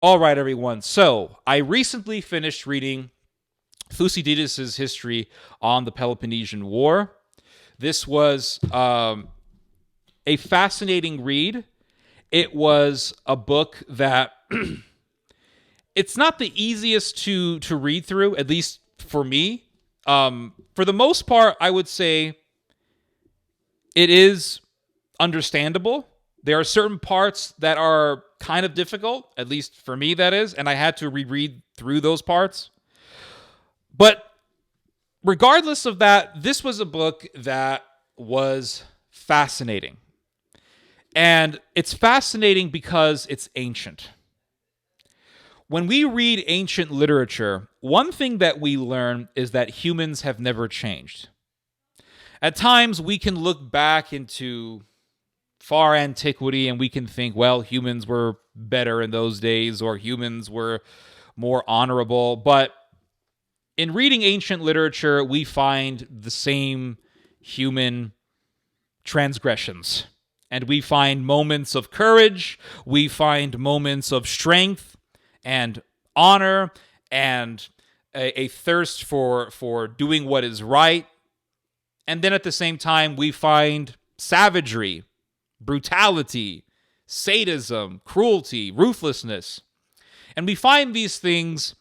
All right, everyone. So I recently finished reading Thucydides' history on the Peloponnesian War. This was a fascinating read. It was a book that it's not the easiest to read through, at least for me. For the most part, I would say it is understandable. There are certain parts that are kind of difficult, at least for me, that is, and I had to reread through those parts. But regardless of that, this was a book that was fascinating. And it's fascinating because it's ancient. When we read ancient literature, one thing that we learn is that humans have never changed. At times, we can look back into far antiquity and we can think, well, humans were better in those days or humans were more honorable. But in reading ancient literature, we find the same human transgressions. And we find moments of courage, we find moments of strength and honor and a thirst for doing what is right. And then at the same time, we find savagery, brutality, sadism, cruelty, ruthlessness. And we find these things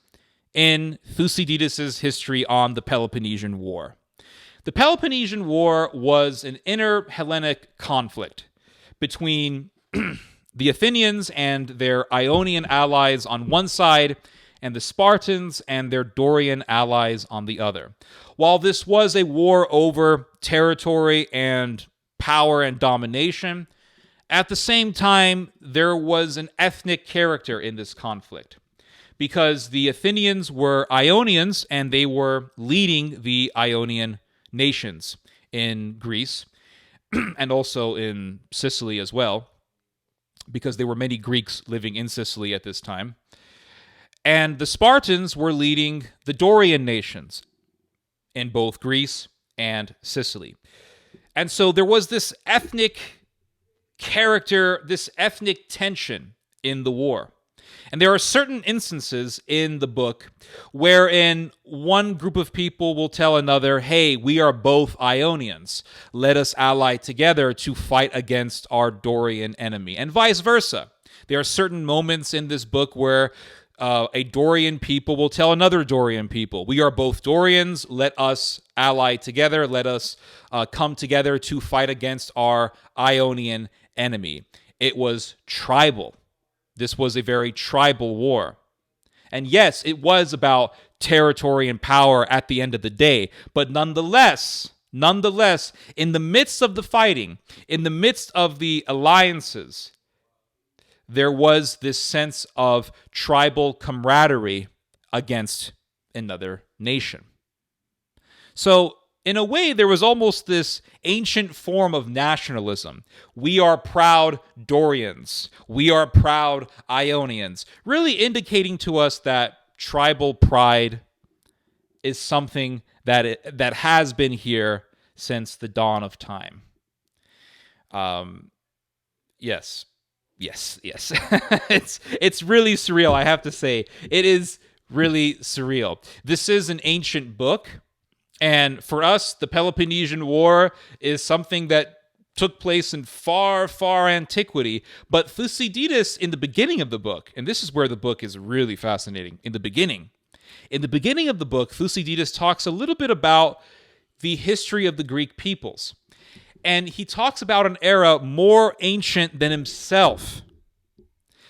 in Thucydides' history on the Peloponnesian War. The Peloponnesian War was an inner Hellenic conflict between the Athenians and their Ionian allies on one side and the Spartans and their Dorian allies on the other. While this was a war over territory and power and domination, at the same time, there was an ethnic character in this conflict because the Athenians were Ionians and they were leading the Ionian nations in Greece and also in Sicily as well, because there were many Greeks living in Sicily at this time. And the Spartans were leading the Dorian nations in both Greece and Sicily. And so there was this ethnic character, this ethnic tension in the war. And there are certain instances in the book wherein one group of people will tell another, hey, we are both Ionians. Let us ally together to fight against our Dorian enemy, and vice versa. There are certain moments in this book where a Dorian people will tell another Dorian people, we are both Dorians, let us ally together, let us come together to fight against our Ionian enemy. It was tribal. This was a very tribal war. And yes, it was about territory and power at the end of the day. But nonetheless, in the midst of the fighting, in the midst of the alliances, there was this sense of tribal camaraderie against another nation. So, in a way, there was almost this ancient form of nationalism. We are proud Dorians. We are proud Ionians. Really indicating to us that tribal pride is something that has been here since the dawn of time. Yes. It's really surreal, I have to say. It is really surreal. This is an ancient book. And for us, the Peloponnesian War is something that took place in far, far antiquity. But Thucydides, in the beginning of the book, and this is where the book is really fascinating, in the beginning of the book, Thucydides talks a little bit about the history of the Greek peoples. And he talks about an era more ancient than himself.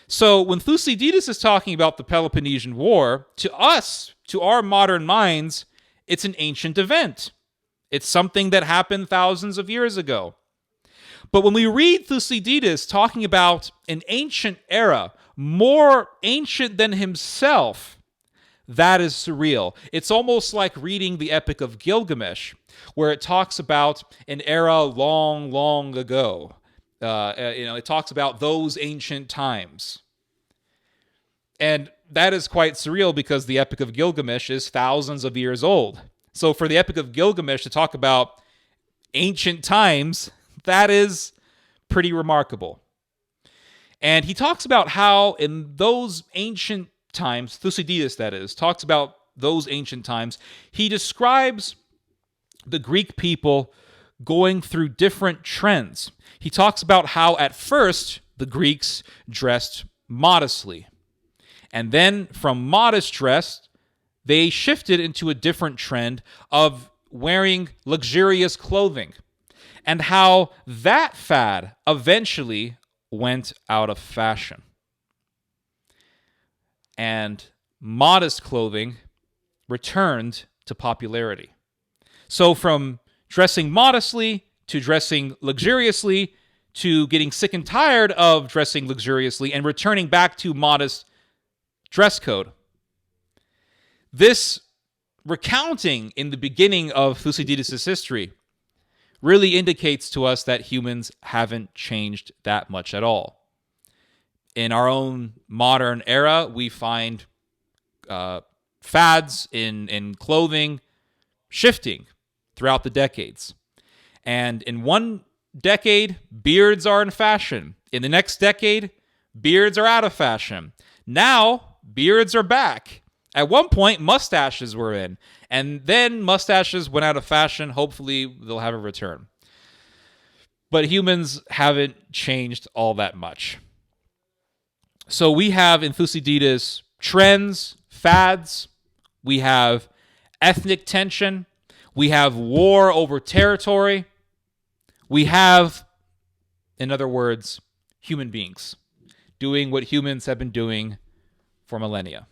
So when Thucydides is talking about the Peloponnesian War, to us, to our modern minds, it's an ancient event. It's something that happened thousands of years ago. But when we read Thucydides talking about an ancient era, more ancient than himself, that is surreal. It's almost like reading the Epic of Gilgamesh, where it talks about an era long, long ago. It talks about those ancient times. And that is quite surreal because the Epic of Gilgamesh is thousands of years old. So for the Epic of Gilgamesh to talk about ancient times, that is pretty remarkable. And he talks about how in those ancient times, Thucydides that is, talks about those ancient times, he describes the Greek people going through different trends. He talks about how at first the Greeks dressed modestly. And then from modest dress, they shifted into a different trend of wearing luxurious clothing. And how that fad eventually went out of fashion. And modest clothing returned to popularity. So from dressing modestly to dressing luxuriously to getting sick and tired of dressing luxuriously and returning back to modest dress code. This recounting in the beginning of Thucydides' history really indicates to us that humans haven't changed that much at all. In our own modern era, we find fads in clothing shifting throughout the decades. And in one decade, beards are in fashion. In the next decade, beards are out of fashion. Now, beards are back. At one point, mustaches were in. And then mustaches went out of fashion. Hopefully, they'll have a return. But humans haven't changed all that much. So we have in Thucydides trends, fads. We have ethnic tension. We have war over territory. We have, in other words, human beings doing what humans have been doing for millennia.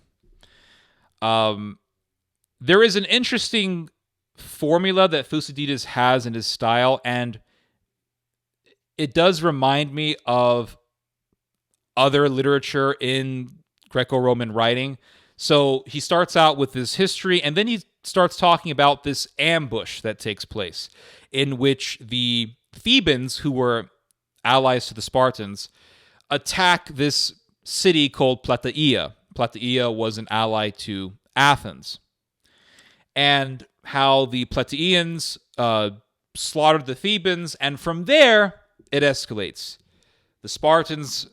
There is an interesting formula that Thucydides has in his style, and it does remind me of other literature in Greco-Roman writing. So he starts out with this history, and then he starts talking about this ambush that takes place, in which the Thebans, who were allies to the Spartans, attack this city called Plataea. Plataea was an ally to Athens. And how the Plataeans slaughtered the Thebans, and from there, it escalates. The Spartans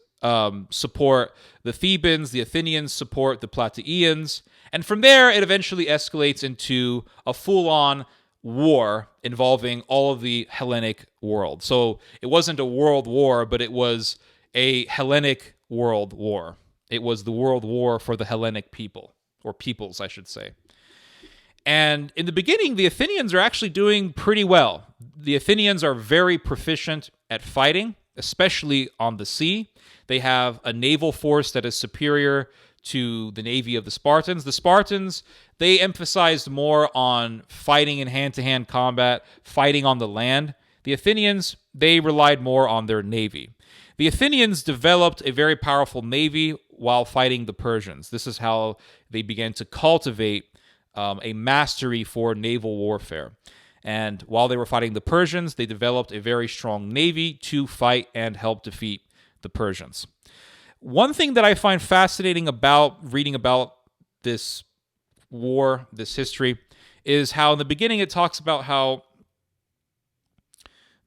support the Thebans, the Athenians support the Plataeans, and from there, it eventually escalates into a full-on war involving all of the Hellenic world. So it wasn't a world war, but it was a Hellenic world war. It was the world war for the Hellenic people, or peoples, I should say. And in the beginning, the Athenians are actually doing pretty well. The Athenians are very proficient at fighting, especially on the sea. They have a naval force that is superior to the navy of the Spartans. The Spartans, they emphasized more on fighting in hand-to-hand combat, fighting on the land. The Athenians, they relied more on their navy. The Athenians developed a very powerful navy while fighting the Persians. This is how they began to cultivate a mastery for naval warfare. And while they were fighting the Persians, they developed a very strong navy to fight and help defeat the Persians. One thing that I find fascinating about reading about this war, this history, is how in the beginning it talks about how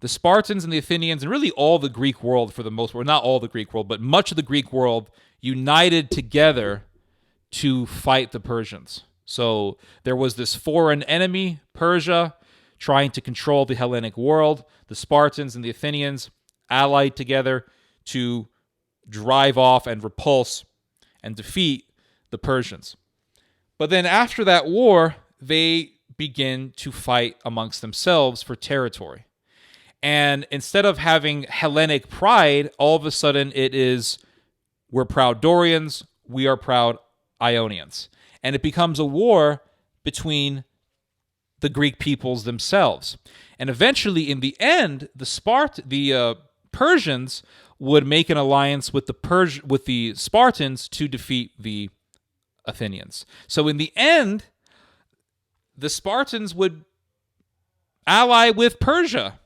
the Spartans and the Athenians, and really all the Greek world for the most part, not all the Greek world, but much of the Greek world, united together to fight the Persians. So there was this foreign enemy, Persia, trying to control the Hellenic world. The Spartans and the Athenians allied together to drive off and repulse and defeat the Persians. But then after that war, they begin to fight amongst themselves for territory. And instead of having Hellenic pride, all of a sudden it is, we're proud Dorians, we are proud Ionians. And it becomes a war between the Greek peoples themselves. And eventually, in the end, the Persians would make an alliance with the Spartans to defeat the Athenians. So in the end, the Spartans would ally with Persia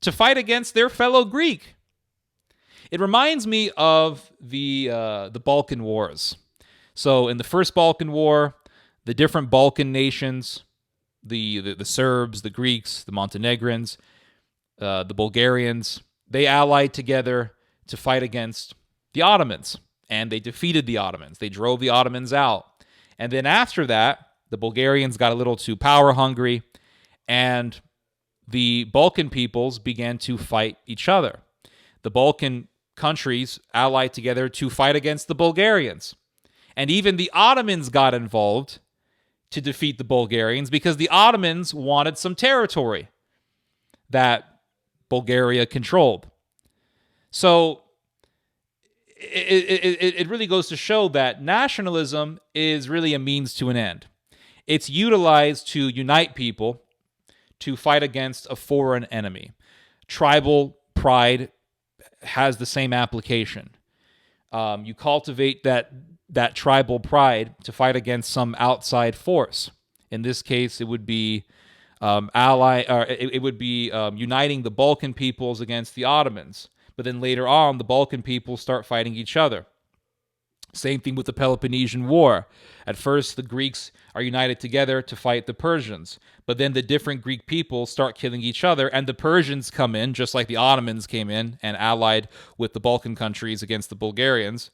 to fight against their fellow Greek. It reminds me of the Balkan Wars. So in the first Balkan War, the different Balkan nations, the Serbs, the Greeks, the Montenegrins, the Bulgarians, they allied together to fight against the Ottomans, and they defeated the Ottomans. They drove the Ottomans out. And then after that, the Bulgarians got a little too power hungry, and the Balkan peoples began to fight each other. The Balkan countries allied together to fight against the Bulgarians. And even the Ottomans got involved to defeat the Bulgarians because the Ottomans wanted some territory that Bulgaria controlled. So it really goes to show that nationalism is really a means to an end. It's utilized to unite people to fight against a foreign enemy. Tribal pride has the same application. You cultivate that tribal pride to fight against some outside force. In this case, it would be uniting the Balkan peoples against the Ottomans. But then later on, the Balkan peoples start fighting each other. Same thing with the Peloponnesian War. At first, the Greeks are united together to fight the Persians. But then the different Greek peoples start killing each other, and the Persians come in, just like the Ottomans came in and allied with the Balkan countries against the Bulgarians.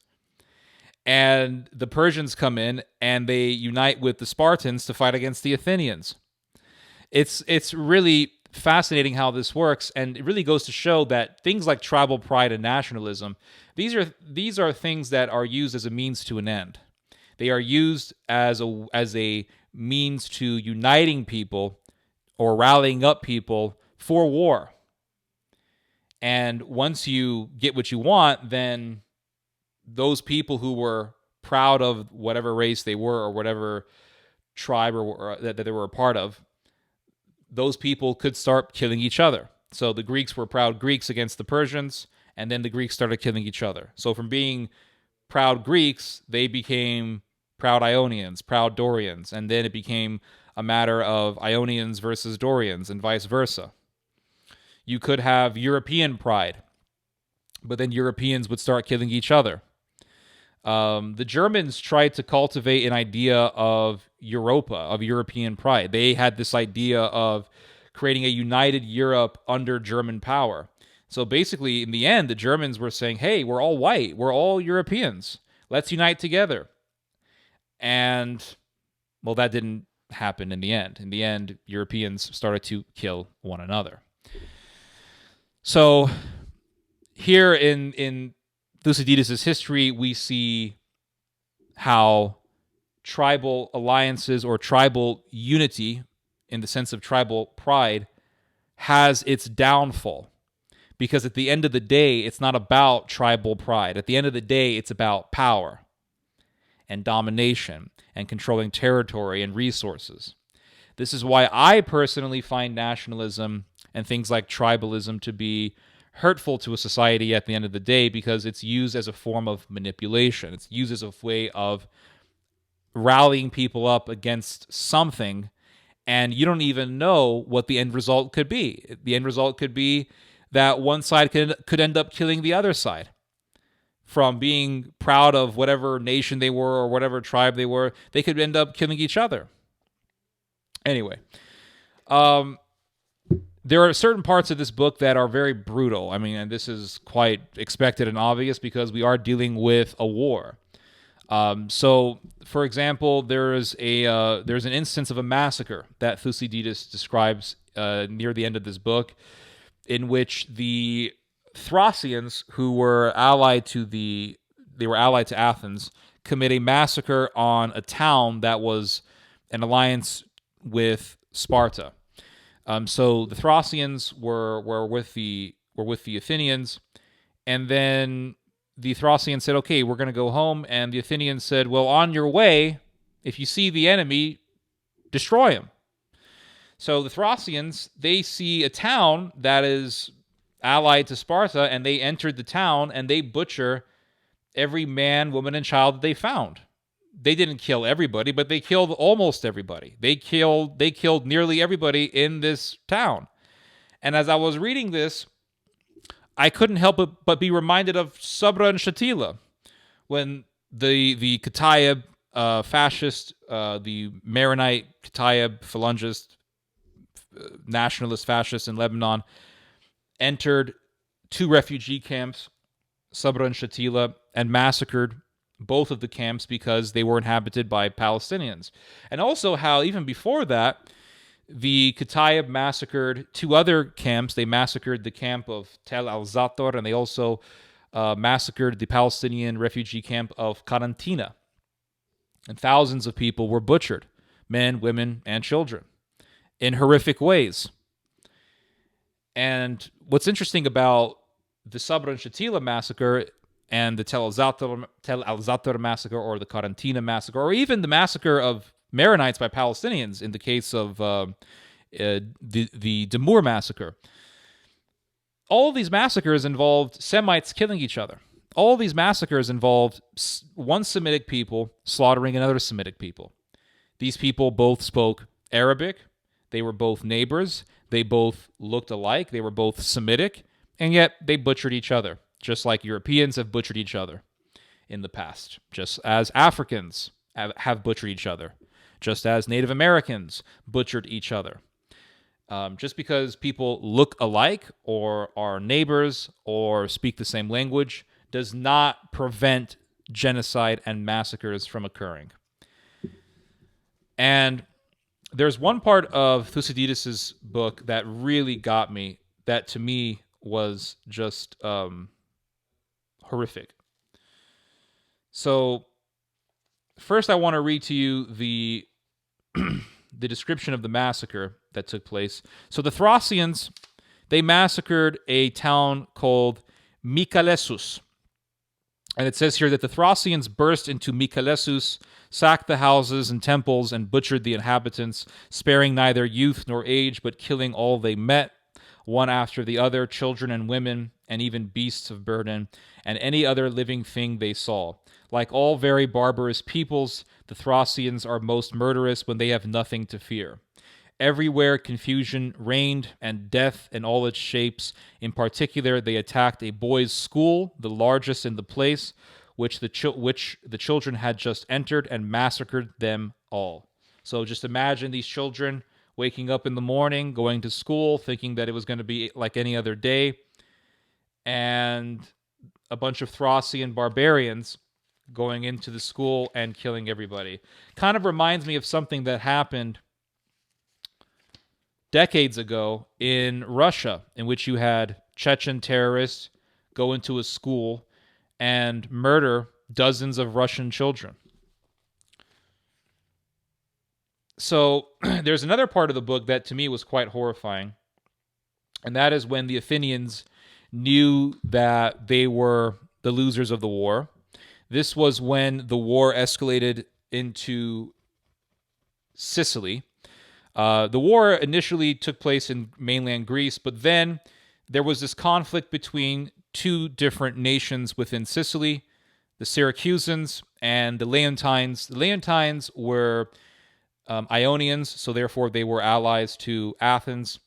And the Persians come in, and they unite with the Spartans to fight against the Athenians. It's really fascinating how this works, and it really goes to show that things like tribal pride and nationalism, these are things that are used as a means to an end. They are used as a means to uniting people or rallying up people for war. And once you get what you want, then those people who were proud of whatever race they were or whatever tribe or that they were a part of, those people could start killing each other. So the Greeks were proud Greeks against the Persians, and then the Greeks started killing each other. So from being proud Greeks, they became proud Ionians, proud Dorians, and then it became a matter of Ionians versus Dorians and vice versa. You could have European pride, but then Europeans would start killing each other. The Germans tried to cultivate an idea of Europa, of European pride. They had this idea of creating a united Europe under German power. So basically, in the end, the Germans were saying, hey, we're all white. We're all Europeans. Let's unite together. And, well, that didn't happen in the end. In the end, Europeans started to kill one another. So here in Thucydides' history, we see how tribal alliances or tribal unity, in the sense of tribal pride, has its downfall. Because at the end of the day, it's not about tribal pride. At the end of the day, it's about power and domination and controlling territory and resources. This is why I personally find nationalism and things like tribalism to be hurtful to a society at the end of the day, because it's used as a form of manipulation. It's used as a way of rallying people up against something, and you don't even know what the end result could be. The end result could be that one side could end up killing the other side. From being proud of whatever nation they were or whatever tribe they were, they could end up killing each other. Anyway, there are certain parts of this book that are very brutal. I mean, and this is quite expected and obvious because we are dealing with a war. So, for example, there's an instance of a massacre that Thucydides describes near the end of this book, in which the Thracians, who were allied to Athens, commit a massacre on a town that was an alliance with Sparta. So the Thracians were with the Athenians, and then the Thracians said, "Okay, we're going to go home." And the Athenians said, "Well, on your way, if you see the enemy, destroy him." So the Thracians, they see a town that is allied to Sparta, and they entered the town, and they butcher every man, woman, and child that they found. They didn't kill everybody, but they killed almost everybody. They killed nearly everybody in this town. And as I was reading this, I couldn't help but be reminded of Sabra and Shatila, when the Kataib fascist, the Maronite Kataib phalangist, nationalist fascists in Lebanon, entered two refugee camps, Sabra and Shatila, and massacred both of the camps because they were inhabited by Palestinians. And also how even before that, the Kataib massacred two other camps. They massacred the camp of Tel al-Zator, and they also massacred the Palestinian refugee camp of Karantina. And thousands of people were butchered, men, women, and children, in horrific ways. And what's interesting about the Sabra and Shatila massacre and the Tel al-Zator massacre, or the Karantina massacre, or even the massacre of Maronites by Palestinians in the case of the Damore Massacre. All these massacres involved Semites killing each other. All these massacres involved one Semitic people slaughtering another Semitic people. These people both spoke Arabic. They were both neighbors. They both looked alike. They were both Semitic. And yet they butchered each other, just like Europeans have butchered each other in the past, just as Africans have butchered each other, just as Native Americans butchered each other. Just because people look alike or are neighbors or speak the same language does not prevent genocide and massacres from occurring. And there's one part of Thucydides' book that really got me, that to me was just horrific. So first I want to read to you the the description of the massacre that took place. So the Thracians, they massacred a town called Mycalessus. And it says here that the Thracians burst into Mycalessus, sacked the houses and temples, and butchered the inhabitants, sparing neither youth nor age, but killing all they met, one after the other, children and women, and even beasts of burden, and any other living thing they saw. Like all very barbarous peoples, the Thracians are most murderous when they have nothing to fear. Everywhere confusion reigned, and death in all its shapes. In particular, they attacked a boys' school, the largest in the place, which the children had just entered, and massacred them all. So just imagine these children waking up in the morning, going to school, thinking that it was going to be like any other day, and a bunch of Thracian barbarians going into the school and killing everybody. Kind of reminds me of something that happened decades ago in Russia, in which you had Chechen terrorists go into a school and murder dozens of Russian children. So there's another part of the book that to me was quite horrifying, and that is when the Athenians knew that they were the losers of the war. This was when the war escalated into Sicily. The war initially took place in mainland Greece, but then there was this conflict between two different nations within Sicily, the Syracusans and the Leontines. The Leontines were Ionians, so therefore they were allies to Athens.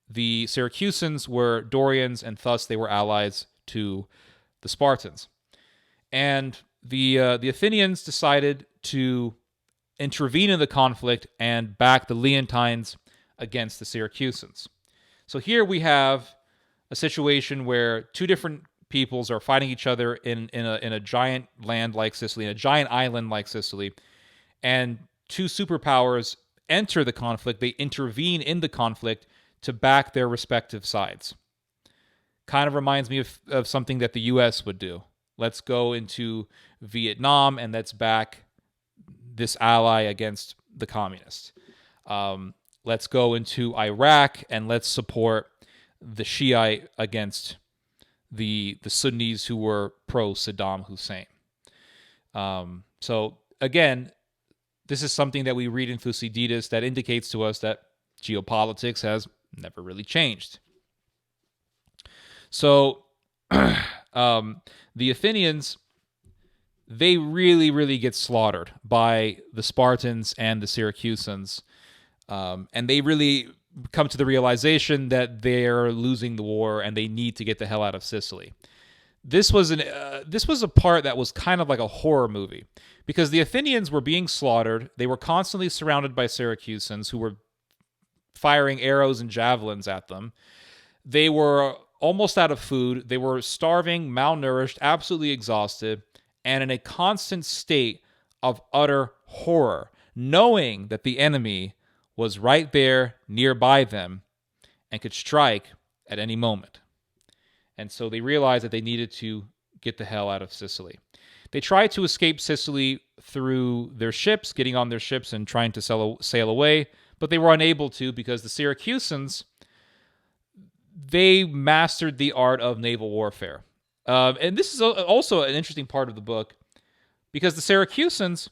The Syracusans were Dorians, and thus they were allies to the Spartans. And the Athenians decided to intervene in the conflict and back the Leontines against the Syracusans. So here we have a situation where two different peoples are fighting each other in a giant land like Sicily, in a giant island like Sicily, and two superpowers enter the conflict. They intervene in the conflict to back their respective sides. Kind of reminds me of something that the U.S. would do. Let's go into Vietnam and let's back this ally against the communists. Let's go into Iraq and let's support the Shiite against the Sunnis who were pro-Saddam Hussein. So again, this is something that we read in Thucydides that indicates to us that geopolitics has never really changed. So the Athenians, they really, really get slaughtered by the Spartans and the Syracusans. And they really come to the realization that they're losing the war and they need to get the hell out of Sicily. This was a part that was kind of like a horror movie, because the Athenians were being slaughtered. They were constantly surrounded by Syracusans who were firing arrows and javelins at them. They were almost out of food. They were starving, malnourished, absolutely exhausted. and in a constant state of utter horror, knowing that the enemy was right there nearby them and could strike at any moment. And so they realized that they needed to get the hell out of Sicily. They tried to escape Sicily through their ships, getting on their ships and trying to sail away, but they were unable to because the Syracusans, they mastered the art of naval warfare. And this is also an interesting part of the book because the Syracusans,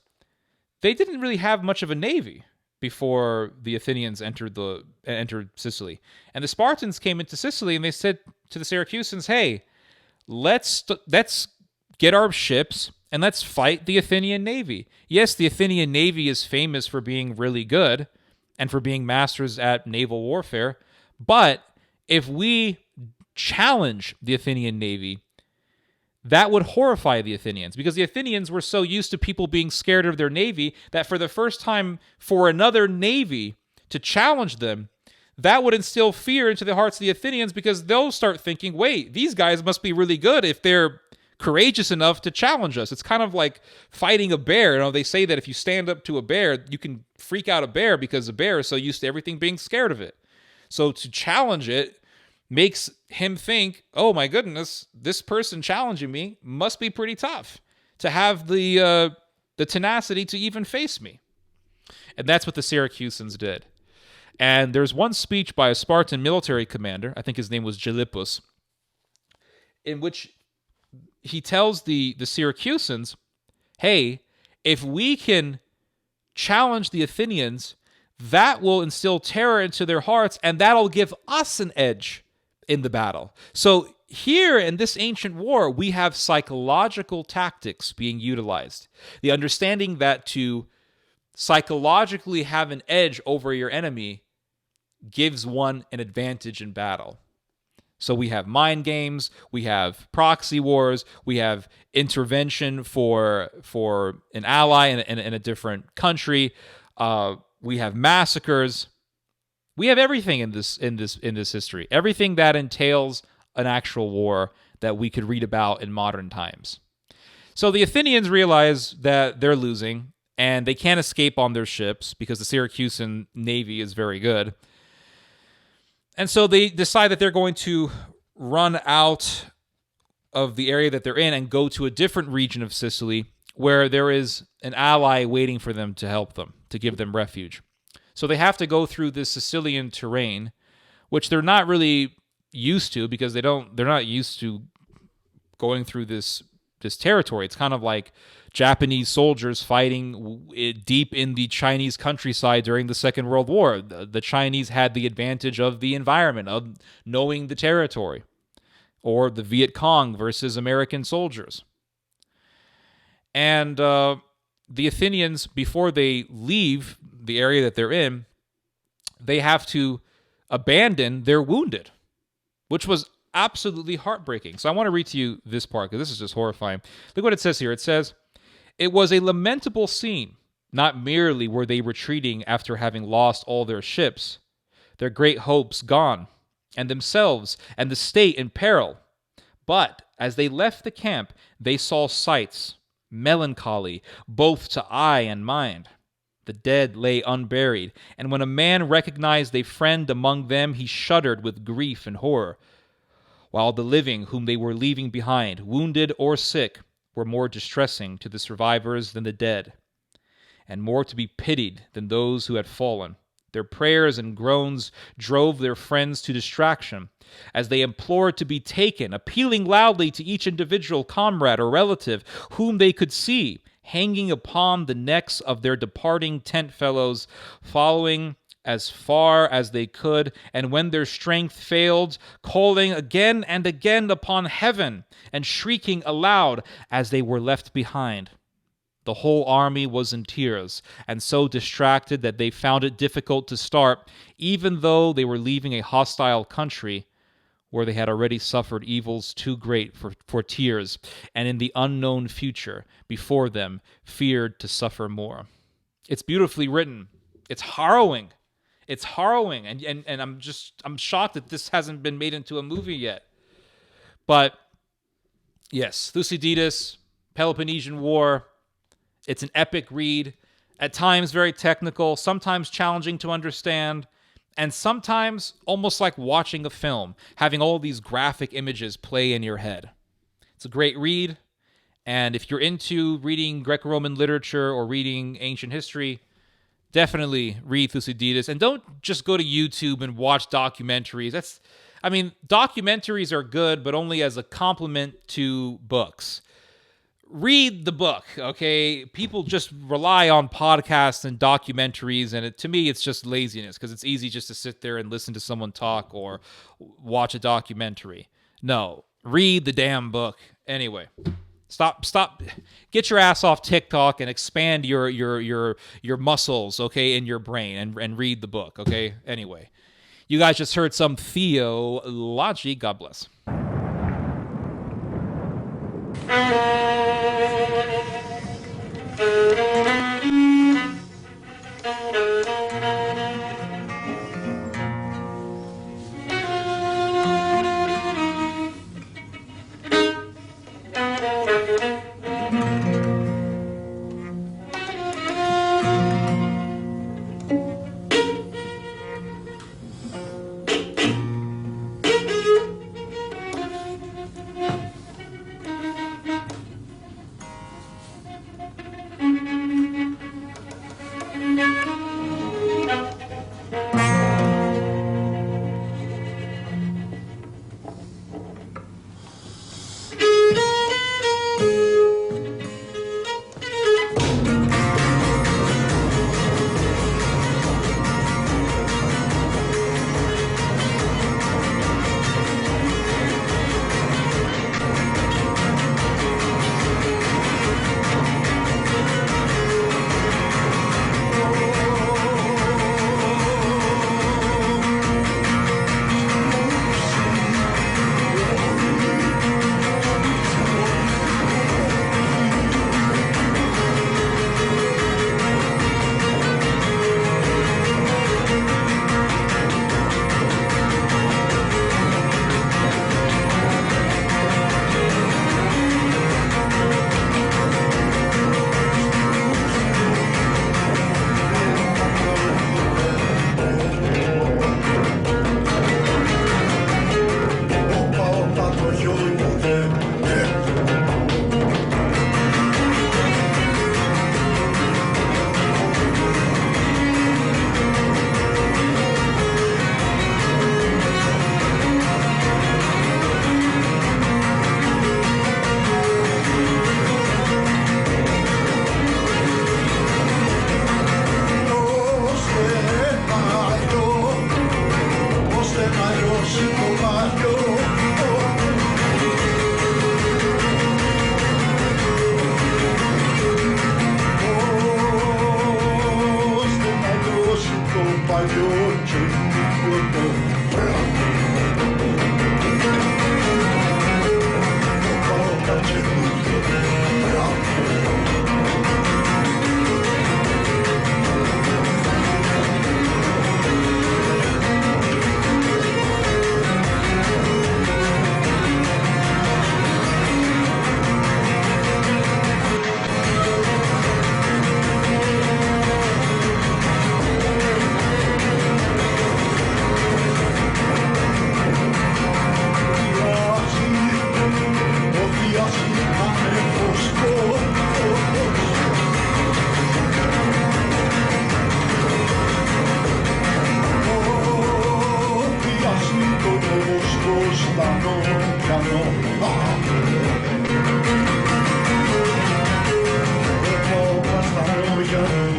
they didn't really have much of a navy before the Athenians entered Sicily. And the Spartans came into Sicily and they said to the Syracusans, hey, let's get our ships and let's fight the Athenian navy. Yes, the Athenian navy is famous for being really good and for being masters at naval warfare, but if we challenge the Athenian navy, that would horrify the Athenians because the Athenians were so used to people being scared of their navy that for the first time for another navy to challenge them, that would instill fear into the hearts of the Athenians because they'll start thinking, wait, these guys must be really good if they're courageous enough to challenge us. It's kind of like fighting a bear. You know, they say that if you stand up to a bear, you can freak out a bear because a bear is so used to everything being scared of it. So to challenge it makes him think, oh my goodness, this person challenging me must be pretty tough to have the tenacity to even face me. And that's what the Syracusans did. And there's one speech by a Spartan military commander, I think his name was Gylippus, in which he tells the Syracusans, hey, if we can challenge the Athenians, that will instill terror into their hearts, and that'll give us an edge in the battle. So here in this ancient war, we have psychological tactics being utilized. The understanding that to psychologically have an edge over your enemy gives one an advantage in battle. So we have mind games, we have proxy wars, we have intervention for an ally in a different country. We have massacres. We have everything in this history. Everything that entails an actual war that we could read about in modern times. So the Athenians realize that they're losing and they can't escape on their ships because the Syracusan navy is very good. And so they decide that they're going to run out of the area that they're in and go to a different region of Sicily where there is an ally waiting for them to help them, to give them refuge. So they have to go through this Sicilian terrain, which they're not really used to because they're not used to going through this territory. It's kind of like Japanese soldiers fighting deep in the Chinese countryside during the Second World War. The Chinese had the advantage of the environment, of knowing the territory, or the Viet Cong versus American soldiers. And the Athenians, before they leave the area that they're in, they have to abandon their wounded, which was absolutely heartbreaking. So I want to read to you this part because this is just horrifying. Look what it says here. It says, "It was a lamentable scene. Not merely were they retreating after having lost all their ships, their great hopes gone, and themselves and the state in peril, but as they left the camp, they saw sights, melancholy, both to eye and mind. The dead lay unburied, and when a man recognized a friend among them, he shuddered with grief and horror, while the living whom they were leaving behind, wounded or sick, were more distressing to the survivors than the dead, and more to be pitied than those who had fallen. Their prayers and groans drove their friends to distraction, as they implored to be taken, appealing loudly to each individual comrade or relative whom they could see, hanging upon the necks of their departing tent fellows, following as far as they could, and when their strength failed, calling again and again upon heaven, and shrieking aloud as they were left behind. The whole army was in tears, and so distracted that they found it difficult to start, even though they were leaving a hostile country where they had already suffered evils too great for tears, and in the unknown future before them feared to suffer more." It's beautifully written. It's harrowing. It's harrowing, and I'm shocked that this hasn't been made into a movie yet. But yes, Thucydides, Peloponnesian War. It's an epic read, at times very technical, sometimes challenging to understand, and sometimes almost like watching a film, having all these graphic images play in your head. It's a great read, and if you're into reading Greco-Roman literature or reading ancient history, definitely read Thucydides, and don't just go to YouTube and watch documentaries. Documentaries are good, but only as a complement to books. Read the book, okay? People just rely on podcasts and documentaries, and to me, it's just laziness, because it's easy just to sit there and listen to someone talk or watch a documentary. No, read the damn book. Anyway. Stop. Get your ass off TikTok and expand your muscles, okay, in your brain, and read the book, okay? Anyway, you guys just heard some theology. God bless.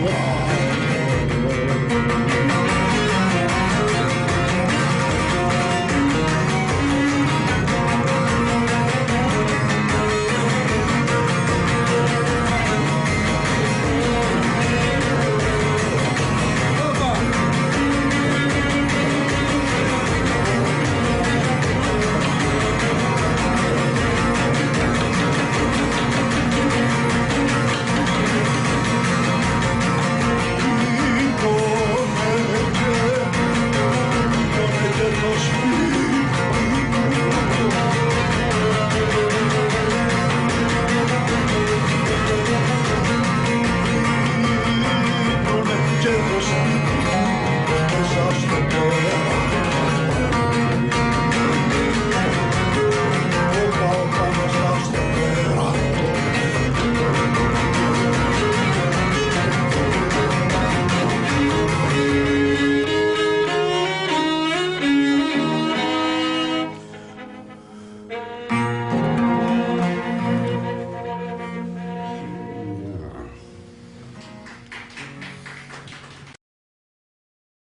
Oh,